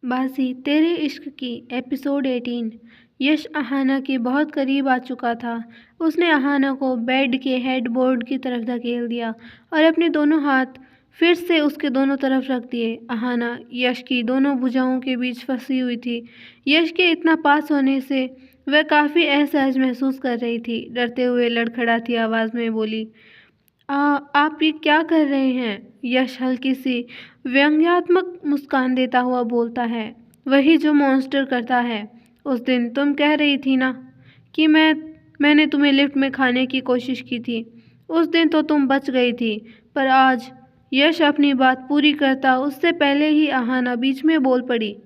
बाजी तेरे इश्क की एपिसोड 18। यश अहाना के बहुत करीब आ चुका था। उसने अहाना को बेड के हेडबोर्ड की तरफ धकेल दिया और अपने दोनों हाथ फिर से उसके दोनों तरफ रख दिए। अहाना यश की दोनों भुजाओं के बीच फंसी हुई थी। यश के इतना पास होने से वह काफ़ी असहज महसूस कर रही थी। डरते हुए लड़खड़ाती आवाज़ में बोली, आप ये क्या कर रहे हैं? यश हल्की सी व्यंग्यात्मक मुस्कान देता हुआ बोलता है, वही जो मॉन्स्टर करता है। उस दिन तुम कह रही थी ना कि मैंने तुम्हें लिफ्ट में खाने की कोशिश की थी। उस दिन तो तुम बच गई थी, पर आज। यश अपनी बात पूरी करता उससे पहले ही अहाना बीच में बोल पड़ी,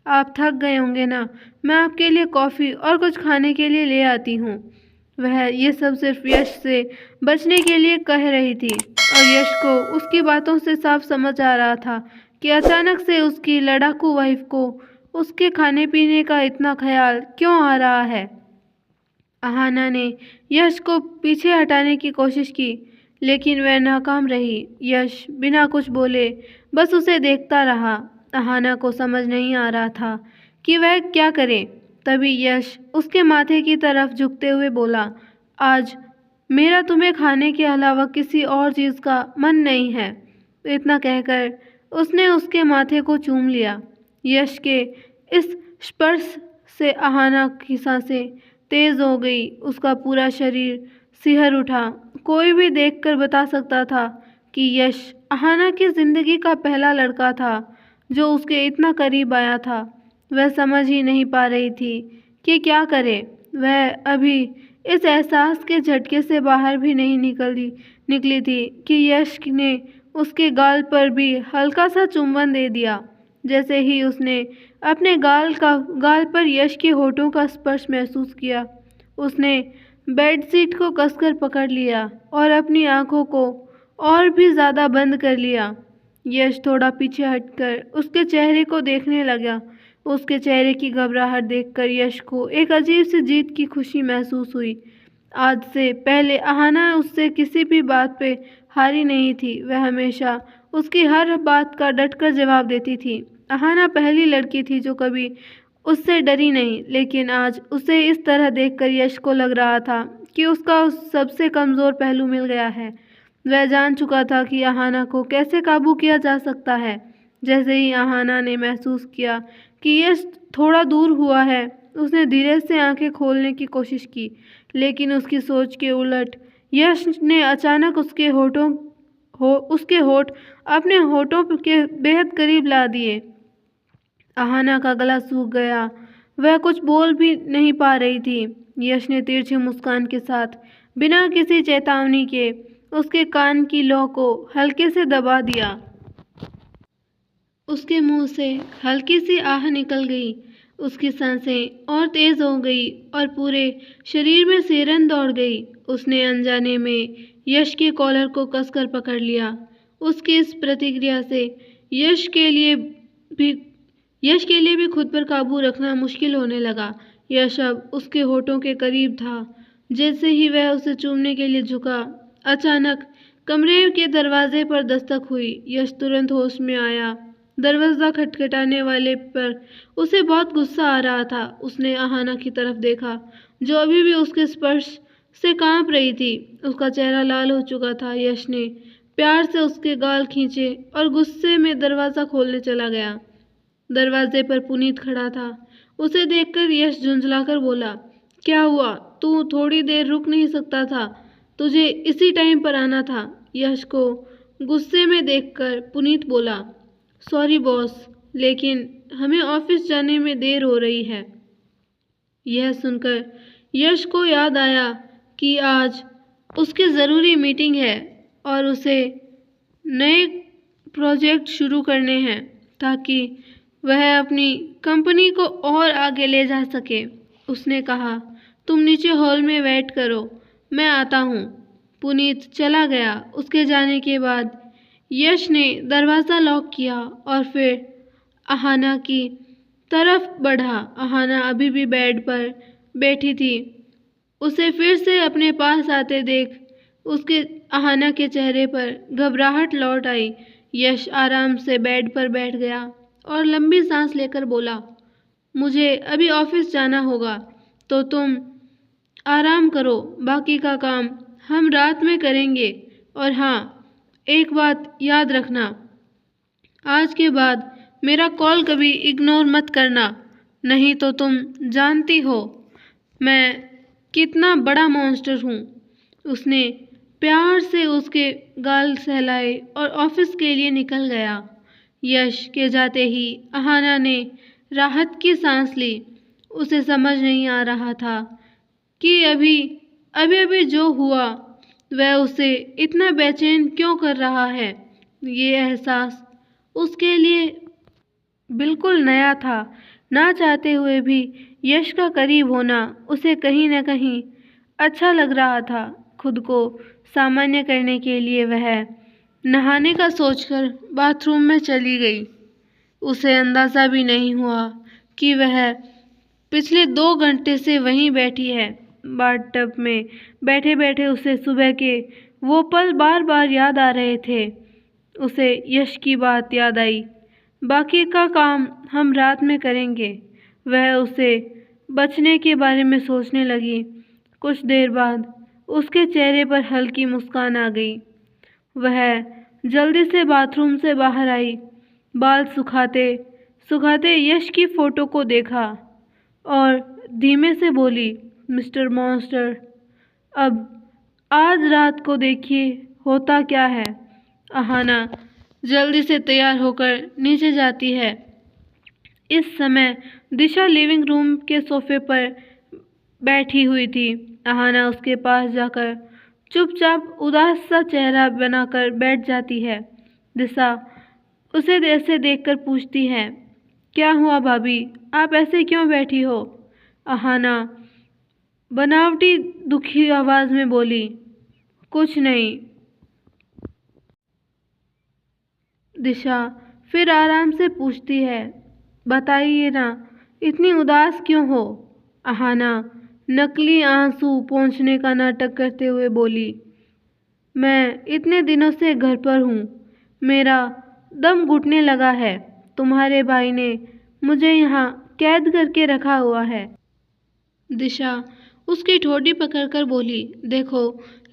आप थक गए होंगे ना, मैं आपके लिए कॉफ़ी और कुछ खाने के लिए ले आती हूँ। वह ये सब सिर्फ यश से बचने के लिए कह रही थी और यश को उसकी बातों से साफ समझ आ रहा था कि अचानक से उसकी लड़ाकू वाइफ को उसके खाने पीने का इतना ख्याल क्यों आ रहा है। अहाना ने यश को पीछे हटाने की कोशिश की, लेकिन वह नाकाम रही। यश बिना कुछ बोले बस उसे देखता रहा। अहाना को समझ नहीं आ रहा था कि वह क्या करे। तभी यश उसके माथे की तरफ झुकते हुए बोला, आज मेरा तुम्हें खाने के अलावा किसी और चीज़ का मन नहीं है। इतना कहकर उसने उसके माथे को चूम लिया। यश के इस स्पर्श से अहाना की सांसें तेज हो गई। उसका पूरा शरीर सिहर उठा। कोई भी देखकर बता सकता था कि यश अहाना की जिंदगी का पहला लड़का था जो उसके इतना करीब आया था। वह समझ ही नहीं पा रही थी कि क्या करे। वह अभी इस एहसास के झटके से बाहर भी नहीं निकली थी कि यश ने उसके गाल पर भी हल्का सा चुंबन दे दिया। जैसे ही उसने अपने गाल पर यश के होठों का स्पर्श महसूस किया, उसने बेडशीट को कसकर पकड़ लिया और अपनी आंखों को और भी ज़्यादा बंद कर लिया। यश थोड़ा पीछे हटकर उसके चेहरे को देखने लगा। उसके चेहरे की घबराहट देखकर यश को एक अजीब सी जीत की खुशी महसूस हुई। आज से पहले अहाना उससे किसी भी बात पे हारी नहीं थी। वह हमेशा उसकी हर बात का डटकर जवाब देती थी। अहाना पहली लड़की थी जो कभी उससे डरी नहीं, लेकिन आज उसे इस तरह देखकर यश को लग रहा था कि उसका उस सबसे कमज़ोर पहलू मिल गया है। वह जान चुका था कि अहाना को कैसे काबू किया जा सकता है। जैसे ही अहाना ने महसूस किया कि यश थोड़ा दूर हुआ है, उसने धीरे से आंखें खोलने की कोशिश की, लेकिन उसकी सोच के उलट यश ने अचानक उसके होठ अपने होठों के बेहद करीब ला दिए। अहाना का गला सूख गया। वह कुछ बोल भी नहीं पा रही थी। यश ने तिरछी मुस्कान के साथ बिना किसी चेतावनी के उसके कान की लौ को हल्के से दबा दिया। उसके मुंह से हल्की सी आह निकल गई। उसकी सांसें और तेज हो गई और पूरे शरीर में सिहरन दौड़ गई। उसने अनजाने में यश के कॉलर को कसकर पकड़ लिया। उसकी इस प्रतिक्रिया से यश के लिए भी खुद पर काबू रखना मुश्किल होने लगा। यश अब उसके होठों के करीब था। जैसे ही वह उसे चूमने के लिए झुका, अचानक कमरे के दरवाजे पर दस्तक हुई। यश तुरंत होश में आया। दरवाज़ा खटखटाने वाले पर उसे बहुत गुस्सा आ रहा था। उसने अहाना की तरफ देखा, जो अभी भी उसके स्पर्श से कांप रही थी। उसका चेहरा लाल हो चुका था। यश ने प्यार से उसके गाल खींचे और गुस्से में दरवाज़ा खोलने चला गया। दरवाजे पर पुनीत खड़ा था। उसे देखकर यश झुंझलाकर बोला, क्या हुआ? तू थोड़ी देर रुक नहीं सकता था? तुझे इसी टाइम पर आना था। यश को गुस्से में देखकर पुनीत बोला, सॉरी बॉस, लेकिन हमें ऑफिस जाने में देर हो रही है। यह सुनकर यश को याद आया कि आज उसकी ज़रूरी मीटिंग है और उसे नए प्रोजेक्ट शुरू करने हैं ताकि वह अपनी कंपनी को और आगे ले जा सके। उसने कहा, तुम नीचे हॉल में वेट करो, मैं आता हूँ। पुनीत चला गया। उसके जाने के बाद यश ने दरवाज़ा लॉक किया और फिर अहाना की तरफ बढ़ा। अहाना अभी भी बेड पर बैठी थी। उसे फिर से अपने पास आते देख उसके अहाना के चेहरे पर घबराहट लौट आई। यश आराम से बेड पर बैठ गया। और लंबी सांस लेकर बोला, मुझे अभी ऑफिस जाना होगा, तो तुम आराम करो, बाकी का काम हम रात में करेंगे। और हाँ, एक बात याद रखना, आज के बाद मेरा कॉल कभी इग्नोर मत करना, नहीं तो तुम जानती हो मैं कितना बड़ा मॉन्स्टर हूँ। उसने प्यार से उसके गाल सहलाए और ऑफिस के लिए निकल गया। यश के जाते ही अहाना ने राहत की सांस ली। उसे समझ नहीं आ रहा था कि अभी अभी अभी जो हुआ वह उसे इतना बेचैन क्यों कर रहा है। ये एहसास उसके लिए बिल्कुल नया था। ना चाहते हुए भी यश का करीब होना उसे कहीं न कहीं अच्छा लग रहा था। खुद को सामान्य करने के लिए वह नहाने का सोचकर बाथरूम में चली गई। उसे अंदाज़ा भी नहीं हुआ कि वह पिछले 2 घंटे से वहीं बैठी है। बाथटब में बैठे-बैठे उसे सुबह के वो पल बार-बार याद आ रहे थे। उसे यश की बात याद आई, बाकी का काम हम रात में करेंगे। वह उसे बचने के बारे में सोचने लगी। कुछ देर बाद उसके चेहरे पर हल्की मुस्कान आ गई। वह जल्दी से बाथरूम से बाहर आई। बाल सुखाते सुखाते यश की फ़ोटो को देखा और धीमे से बोली, मिस्टर मॉन्स्टर, अब आज रात को देखिए होता क्या है। अहाना जल्दी से तैयार होकर नीचे जाती है। इस समय दिशा लिविंग रूम के सोफे पर बैठी हुई थी। अहाना उसके पास जाकर चुपचाप उदास सा चेहरा बनाकर बैठ जाती है। दिशा उसे ऐसे देखकर पूछती है, क्या हुआ भाभी, आप ऐसे क्यों बैठी हो? अहाना बनावटी दुखी आवाज़ में बोली, कुछ नहीं। दिशा फिर आराम से पूछती है, बताइए ना, इतनी उदास क्यों हो? अहाना नकली आंसू पोंछने का नाटक करते हुए बोली, मैं इतने दिनों से घर पर हूँ, मेरा दम घुटने लगा है। तुम्हारे भाई ने मुझे यहाँ कैद करके रखा हुआ है। दिशा उसकी ठोड़ी पकड़कर बोली, देखो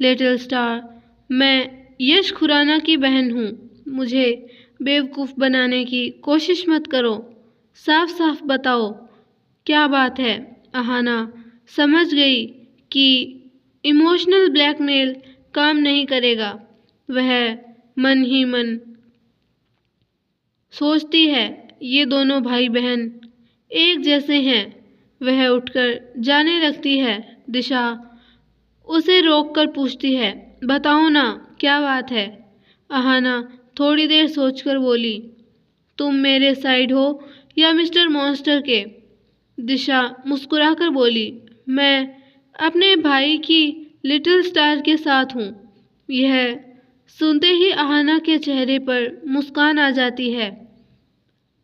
लिटिल स्टार, मैं यश खुराना की बहन हूँ, मुझे बेवकूफ़ बनाने की कोशिश मत करो। साफ साफ बताओ क्या बात है। अहाना समझ गई कि इमोशनल ब्लैकमेल काम नहीं करेगा। वह मन ही मन सोचती है, ये दोनों भाई बहन एक जैसे हैं। वह उठकर जाने लगती है। दिशा उसे रोककर पूछती है, बताओ ना क्या बात है। अहाना थोड़ी देर सोचकर बोली, तुम मेरे साइड हो या मिस्टर मॉन्स्टर के? दिशा मुस्कुराकर बोली, मैं अपने भाई की लिटिल स्टार के साथ हूँ। यह सुनते ही अहाना के चेहरे पर मुस्कान आ जाती है।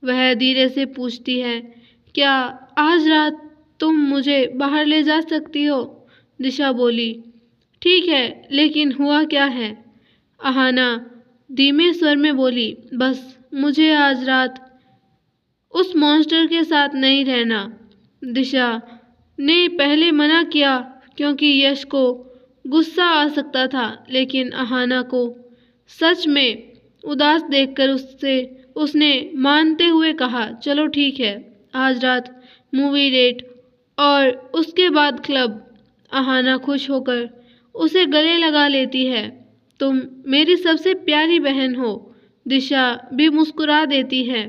वह धीरे से पूछती है, क्या आज रात तुम मुझे बाहर ले जा सकती हो? दिशा बोली, ठीक है, लेकिन हुआ क्या है? अहाना धीमे स्वर में बोली, बस मुझे आज रात उस मॉन्स्टर के साथ नहीं रहना। दिशा ने पहले मना किया क्योंकि यश को गुस्सा आ सकता था, लेकिन अहाना को सच में उदास देखकर उसने मानते हुए कहा, चलो ठीक है, आज रात मूवी डेट और उसके बाद क्लब। अहाना खुश होकर उसे गले लगा लेती है। तुम मेरी सबसे प्यारी बहन हो। दिशा भी मुस्कुरा देती है।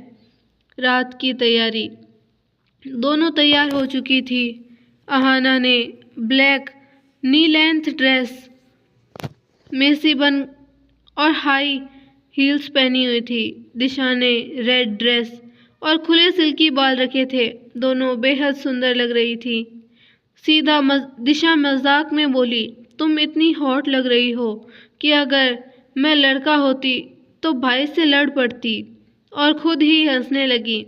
रात की तैयारी दोनों तैयार हो चुकी थी। अहाना ने ब्लैक नी लेंथ ड्रेस, मेसी बन और हाई हील्स पहनी हुई थी। दिशा ने रेड ड्रेस और खुले सिल्की बाल रखे थे। दोनों बेहद सुंदर लग रही थी। दिशा मजाक में बोली, तुम इतनी हॉट लग रही हो कि अगर मैं लड़का होती तो भाई से लड़ पड़ती। और खुद ही हंसने लगी।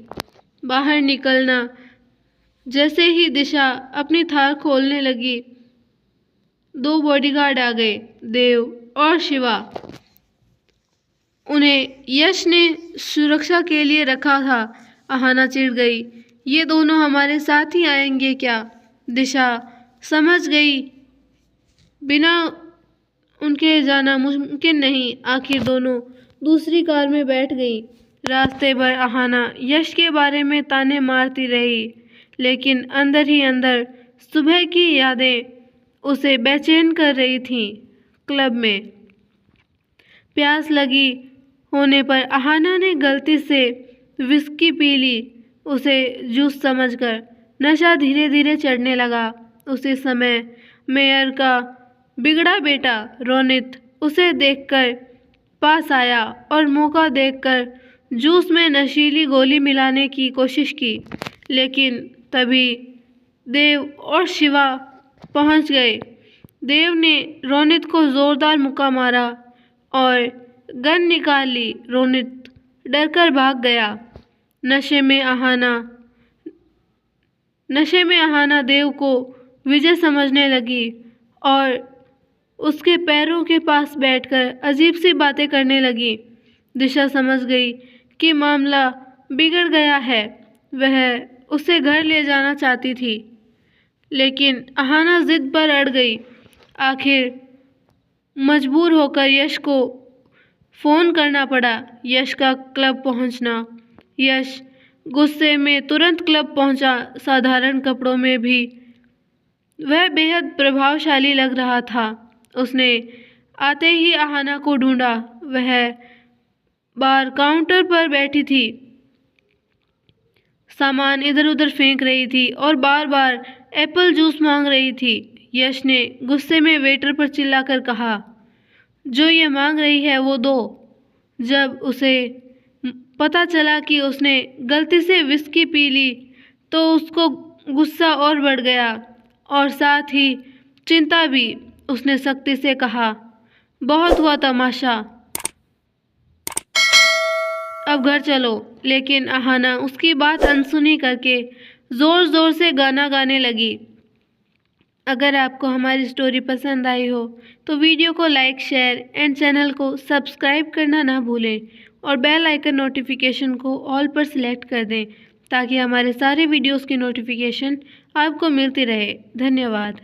बाहर निकलना जैसे ही दिशा अपनी थार खोलने लगी, 2 बॉडीगार्ड आ गए, देव और शिवा। उन्हें यश ने सुरक्षा के लिए रखा था। अहाना चिढ़ गई। ये दोनों हमारे साथ ही आएंगे क्या? दिशा समझ गई बिना उनके जाना मुमकिन नहीं। आखिर दोनों दूसरी कार में बैठ गई। रास्ते भर अहाना यश के बारे में ताने मारती रही, लेकिन अंदर ही अंदर सुबह की यादें उसे बेचैन कर रही थीं। क्लब में प्यास लगी होने पर अहाना ने गलती से विस्की पी ली, उसे जूस समझकर। नशा धीरे धीरे चढ़ने लगा। उसी समय मेयर का बिगड़ा बेटा रोनित उसे देखकर पास आया और मौका देखकर जूस में नशीली गोली मिलाने की कोशिश की, लेकिन तभी देव और शिवा पहुंच गए। देव ने रोनित को जोरदार मुक्का मारा और गन निकाल ली। रोनित डरकर भाग गया। नशे में अहाना देव को विजय समझने लगी और उसके पैरों के पास बैठकर अजीब सी बातें करने लगी। दिशा समझ गई कि मामला बिगड़ गया है। वह उसे घर ले जाना चाहती थी, लेकिन अहाना जिद पर अड़ गई। आखिर मजबूर होकर यश को फ़ोन करना पड़ा। यश का क्लब पहुंचना। यश गुस्से में तुरंत क्लब पहुंचा। साधारण कपड़ों में भी वह बेहद प्रभावशाली लग रहा था। उसने आते ही अहाना को ढूंढा। वह बार काउंटर पर बैठी थी, सामान इधर उधर फेंक रही थी और बार बार एप्पल जूस मांग रही थी। यश ने गुस्से में वेटर पर चिल्लाकर कहा, जो ये मांग रही है वो दो। जब उसे पता चला कि उसने गलती से विस्की पी ली तो उसको गुस्सा और बढ़ गया और साथ ही चिंता भी। उसने सख्ती से कहा, बहुत हुआ तमाशा, अब घर चलो। लेकिन अहाना उसकी बात अनसुनी करके ज़ोर ज़ोर से गाना गाने लगी। अगर आपको हमारी स्टोरी पसंद आई हो तो वीडियो को लाइक, शेयर एंड चैनल को सब्सक्राइब करना ना भूलें और बेल आइकन नोटिफिकेशन को ऑल पर सिलेक्ट कर दें ताकि हमारे सारे वीडियोस की नोटिफिकेशन आपको मिलती रहे। धन्यवाद।